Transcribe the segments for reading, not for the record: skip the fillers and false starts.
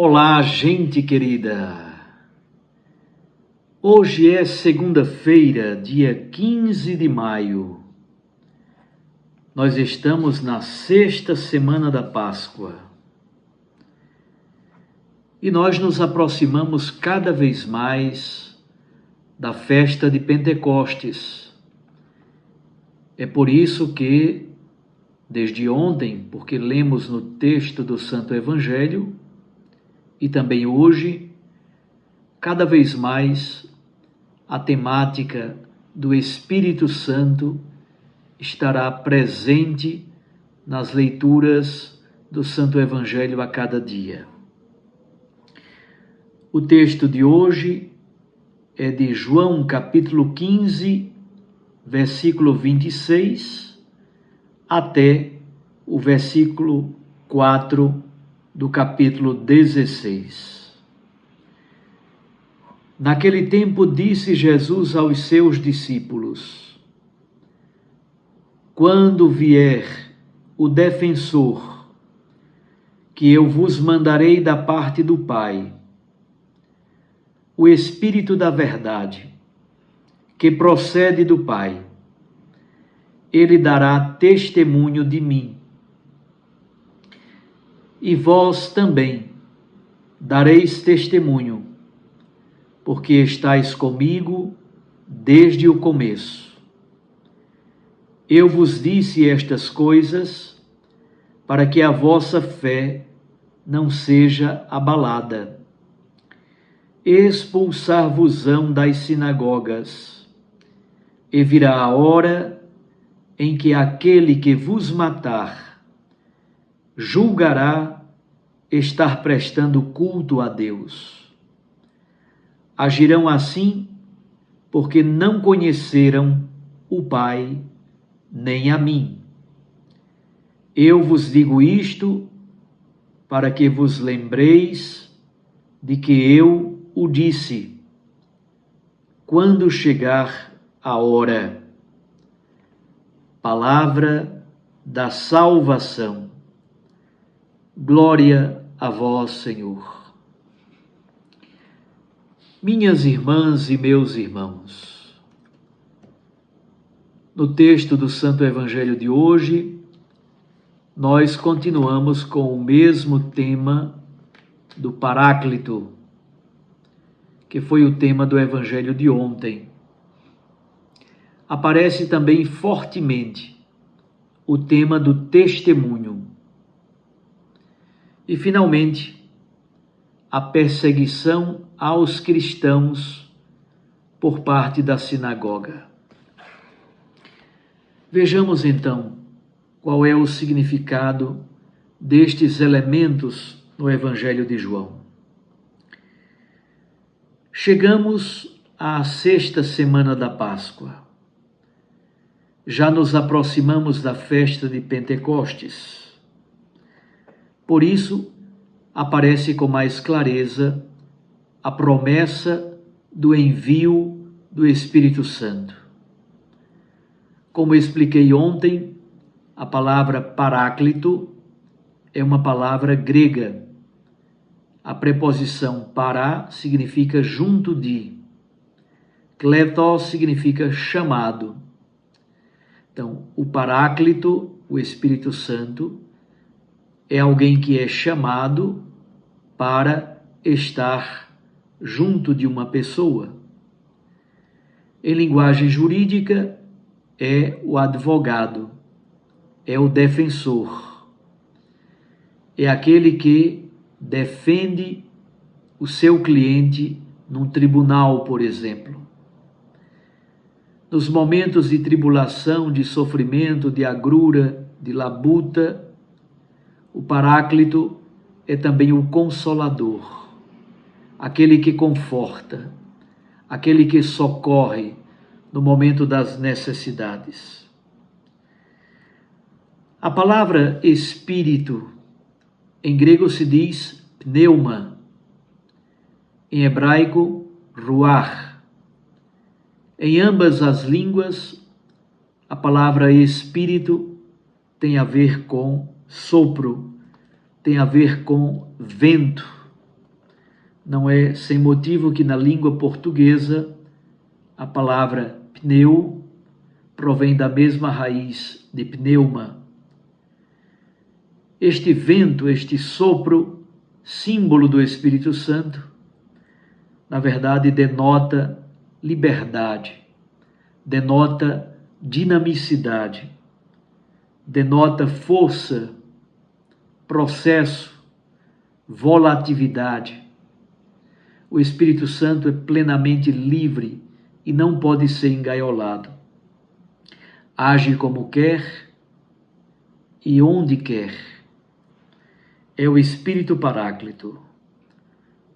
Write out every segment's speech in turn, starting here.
Olá, gente querida! Hoje é segunda-feira, dia 15 de maio. Nós estamos na sexta semana da Páscoa. E nós nos aproximamos cada vez mais da festa de Pentecostes. É por isso que, desde ontem, porque lemos no texto do Santo Evangelho, e também hoje, cada vez mais, a temática do Espírito Santo estará presente nas leituras do Santo Evangelho a cada dia. O texto de hoje é de João capítulo 15, versículo 26, até o versículo 4 do capítulo 16. Naquele tempo disse Jesus aos seus discípulos: quando vier o defensor, que eu vos mandarei da parte do Pai, o Espírito da verdade, que procede do Pai, ele dará testemunho de mim. E vós também dareis testemunho, porque estáis comigo desde o começo. Eu vos disse estas coisas para que a vossa fé não seja abalada. Expulsar-vos-ão das sinagogas, e virá a hora em que aquele que vos matar julgará estar prestando culto a Deus. Agirão assim porque não conheceram o Pai nem a mim. Eu vos digo isto para que vos lembreis de que eu o disse, quando chegar a hora. Palavra da salvação. Glória a vós, Senhor. Minhas irmãs e meus irmãos, no texto do Santo Evangelho de hoje, nós continuamos com o mesmo tema do Paráclito, que foi o tema do Evangelho de ontem. Aparece também fortemente o tema do testemunho. E, finalmente, a perseguição aos cristãos por parte da sinagoga. Vejamos, então, qual é o significado destes elementos no Evangelho de João. Chegamos à sexta semana da Páscoa. Já nos aproximamos da festa de Pentecostes. Por isso, aparece com mais clareza a promessa do envio do Espírito Santo. Como expliquei ontem, a palavra paráclito é uma palavra grega. A preposição para significa junto de. Kletos significa chamado. Então, o paráclito, o Espírito Santo, é alguém que é chamado para estar junto de uma pessoa. Em linguagem jurídica, é o advogado, é o defensor. É aquele que defende o seu cliente num tribunal, por exemplo. Nos momentos de tribulação, de sofrimento, de agrura, de labuta, o Paráclito é também o consolador, aquele que conforta, aquele que socorre no momento das necessidades. A palavra espírito, em grego se diz pneuma, em hebraico ruach. Em ambas as línguas, a palavra espírito tem a ver com sopro, tem a ver com vento. Não é sem motivo que na língua portuguesa a palavra pneu provém da mesma raiz de pneuma. Este vento, este sopro, símbolo do Espírito Santo, na verdade denota liberdade, denota dinamicidade, denota força, processo, volatilidade. O Espírito Santo é plenamente livre e não pode ser engaiolado. Age como quer e onde quer. É o Espírito Paráclito,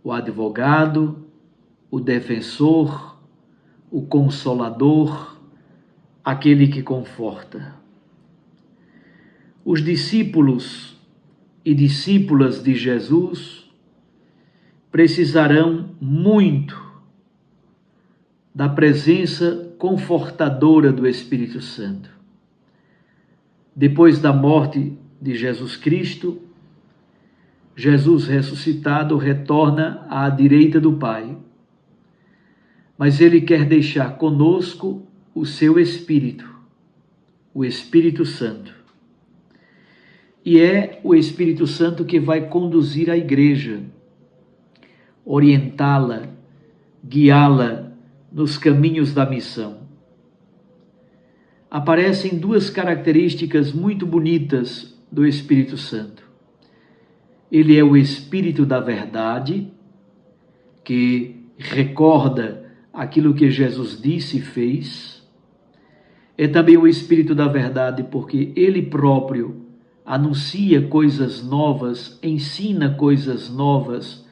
o advogado, o defensor, o consolador, aquele que conforta. Os discípulos e discípulas de Jesus precisarão muito da presença confortadora do Espírito Santo. Depois da morte de Jesus Cristo, Jesus ressuscitado retorna à direita do Pai, mas ele quer deixar conosco o seu Espírito, o Espírito Santo. E é o Espírito Santo que vai conduzir a igreja, orientá-la, guiá-la nos caminhos da missão. Aparecem duas características muito bonitas do Espírito Santo. Ele é o Espírito da verdade, que recorda aquilo que Jesus disse e fez. É também o Espírito da verdade porque ele próprio anuncia coisas novas, ensina coisas novas,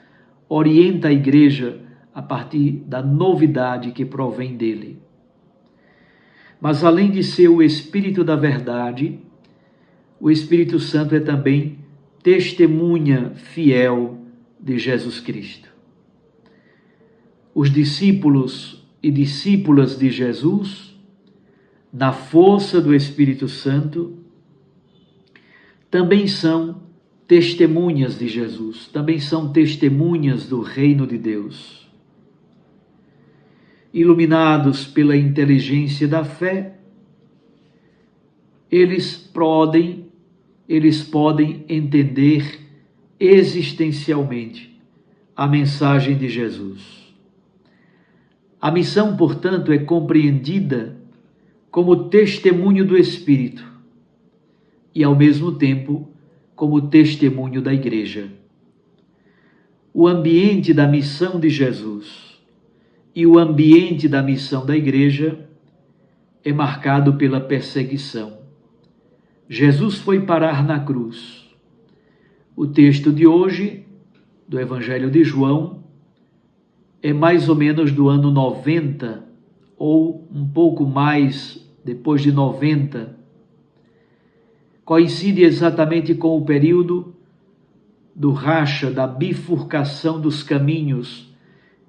orienta a igreja a partir da novidade que provém dele. Mas além de ser o Espírito da verdade, o Espírito Santo é também testemunha fiel de Jesus Cristo. Os discípulos e discípulas de Jesus, na força do Espírito Santo, também são testemunhas de Jesus, também são testemunhas do reino de Deus. Iluminados pela inteligência da fé, eles podem entender existencialmente a mensagem de Jesus. A missão, portanto, é compreendida como testemunho do Espírito e, ao mesmo tempo, como testemunho da igreja. O ambiente da missão de Jesus e o ambiente da missão da igreja é marcado pela perseguição. Jesus foi parar na cruz. O texto de hoje, do Evangelho de João, é mais ou menos do ano 90, ou um pouco mais depois de 90. Coincide exatamente com o período do racha, da bifurcação dos caminhos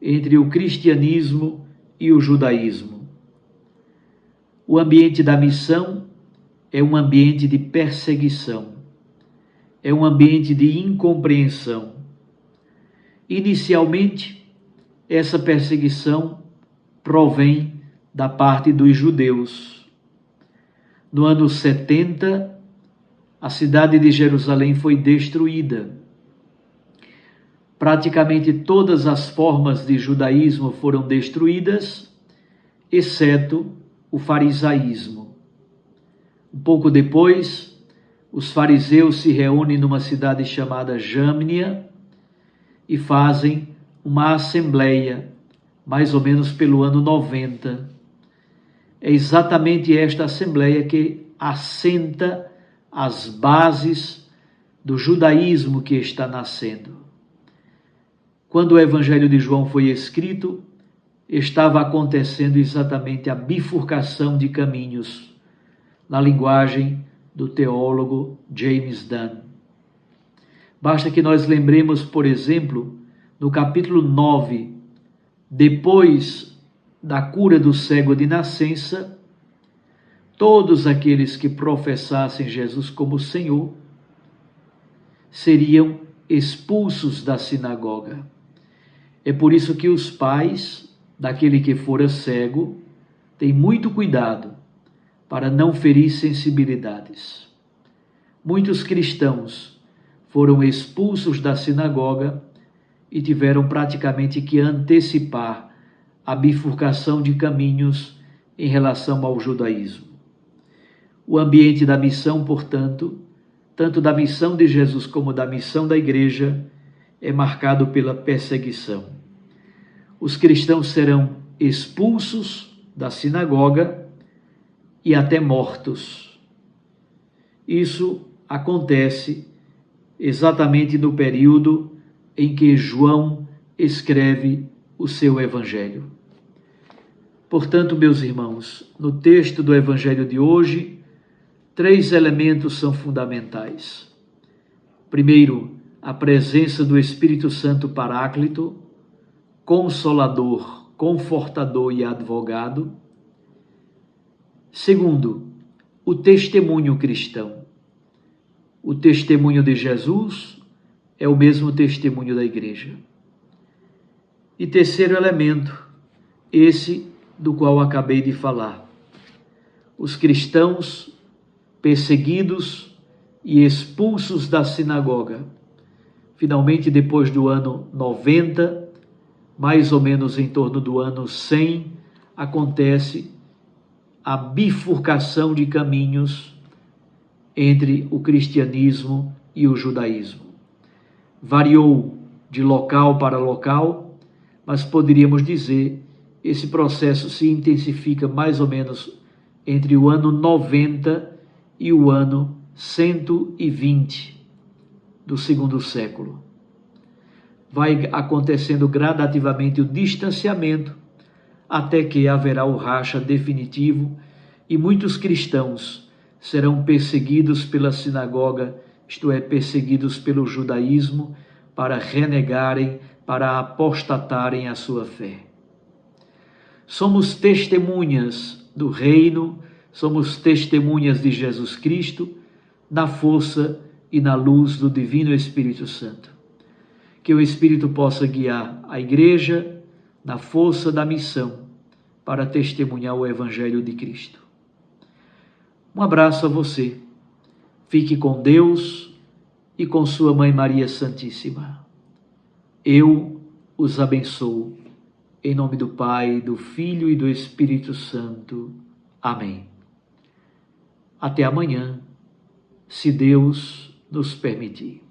entre o cristianismo e o judaísmo. O ambiente da missão é um ambiente de perseguição, é um ambiente de incompreensão. Inicialmente, essa perseguição provém da parte dos judeus. No ano 70, a cidade de Jerusalém foi destruída. Praticamente todas as formas de judaísmo foram destruídas, exceto o farisaísmo. Um pouco depois, os fariseus se reúnem numa cidade chamada Jâmnia e fazem uma assembleia, mais ou menos pelo ano 90. É exatamente esta assembleia que assenta as bases do judaísmo que está nascendo. Quando o Evangelho de João foi escrito, estava acontecendo exatamente a bifurcação de caminhos, na linguagem do teólogo James Dunn. Basta que nós lembremos, por exemplo, no capítulo 9, depois da cura do cego de nascença, todos aqueles que professassem Jesus como Senhor seriam expulsos da sinagoga. É por isso que os pais daquele que fora cego têm muito cuidado para não ferir sensibilidades. Muitos cristãos foram expulsos da sinagoga e tiveram praticamente que antecipar a bifurcação de caminhos em relação ao judaísmo. O ambiente da missão, portanto, tanto da missão de Jesus como da missão da igreja, é marcado pela perseguição. Os cristãos serão expulsos da sinagoga e até mortos. Isso acontece exatamente no período em que João escreve o seu evangelho. Portanto, meus irmãos, no texto do evangelho de hoje, 3 elementos são fundamentais. Primeiro, a presença do Espírito Santo Paráclito, Consolador, Confortador e Advogado. Segundo, o testemunho cristão. O testemunho de Jesus é o mesmo testemunho da igreja. E terceiro elemento, esse do qual acabei de falar. Os cristãos perseguidos e expulsos da sinagoga. Finalmente, depois do ano 90, mais ou menos em torno do ano 100, acontece a bifurcação de caminhos entre o cristianismo e o judaísmo. Variou de local para local, mas poderíamos dizer que esse processo se intensifica mais ou menos entre o ano 90 e o ano 120 do segundo século. Vai acontecendo gradativamente o distanciamento até que haverá o racha definitivo e muitos cristãos serão perseguidos pela sinagoga, isto é, perseguidos pelo judaísmo, para renegarem, para apostatarem a sua fé. Somos testemunhas do reino, somos testemunhas de Jesus Cristo, na força e na luz do Divino Espírito Santo. Que o Espírito possa guiar a igreja na força da missão para testemunhar o Evangelho de Cristo. Um abraço a você. Fique com Deus e com sua Mãe Maria Santíssima. Eu os abençoo. Em nome do Pai, do Filho e do Espírito Santo. Amém. Até amanhã, se Deus nos permitir.